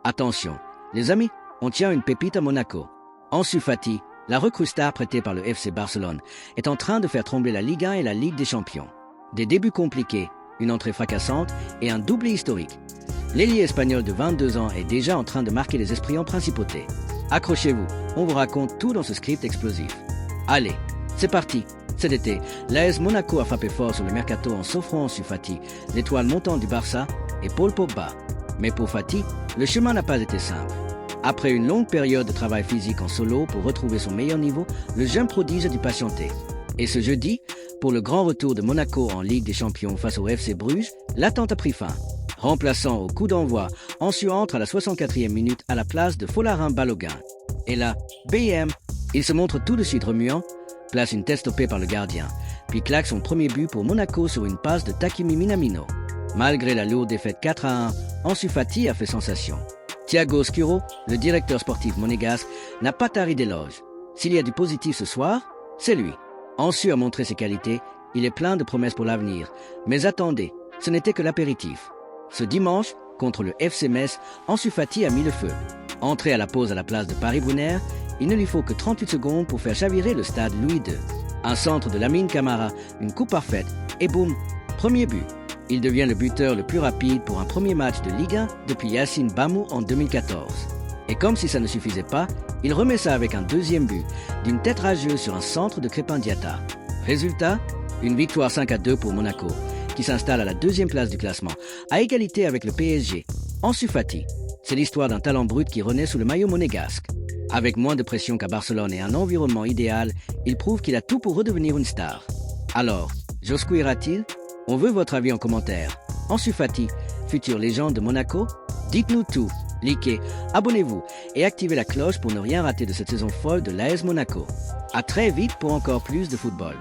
Attention, les amis, on tient une pépite à Monaco. Ansu Fati, la recrue star prêtée par le FC Barcelone, est en train de faire trembler la Ligue 1 et la Ligue des Champions. Des débuts compliqués, une entrée fracassante et un doublé historique. L'ailier espagnol de 22 ans est déjà en train de marquer les esprits en principauté. Accrochez-vous, on vous raconte tout dans ce script explosif. Allez, c'est parti. Cet été, l'AS Monaco a frappé fort sur le mercato en s'offrant Ansu Fati, l'étoile montante du Barça, et Paul Pogba. Mais pour Fati, le chemin n'a pas été simple. Après une longue période de travail physique en solo pour retrouver son meilleur niveau, le jeune prodige a dû patienter. Et ce jeudi, pour le grand retour de Monaco en Ligue des Champions face au FC Bruges, l'attente a pris fin. Remplaçant au coup d'envoi, Ansu entre à la 64e minute à la place de Folarin Balogun. Et là, BM, il se montre tout de suite remuant, place une tête stoppée par le gardien, puis claque son premier but pour Monaco sur une passe de Takimi Minamino. Malgré la lourde défaite 4-1, Ansu Fati a fait sensation. Thiago Scuro, le directeur sportif monégasque, n'a pas tari d'éloges. S'il y a du positif ce soir, c'est lui. Ansu a montré ses qualités, il est plein de promesses pour l'avenir. Mais attendez, ce n'était que l'apéritif. Ce dimanche, contre le FC Metz, Ansu Fati a mis le feu. Entré à la pause à la place de Paris-Brunner, il ne lui faut que 38 secondes pour faire chavirer le stade Louis II. Un centre de Lamine Camara, une coupe parfaite, et boum, premier but. Il devient le buteur le plus rapide pour un premier match de Ligue 1 depuis Yacine Bamou en 2014. Et comme si ça ne suffisait pas, il remet ça avec un deuxième but, d'une tête rageuse sur un centre de Crépin Diatta. Résultat, une victoire 5-2 pour Monaco, qui s'installe à la deuxième place du classement, à égalité avec le PSG. Ansu Fati, c'est l'histoire d'un talent brut qui renaît sous le maillot monégasque. Avec moins de pression qu'à Barcelone et un environnement idéal, il prouve qu'il a tout pour redevenir une star. Alors, jusqu'où ira-t-il ? On veut votre avis en commentaire. Ansu Fati, future légende de Monaco ? Dites-nous tout, likez, abonnez-vous et activez la cloche pour ne rien rater de cette saison folle de l'AS Monaco. À très vite pour encore plus de football.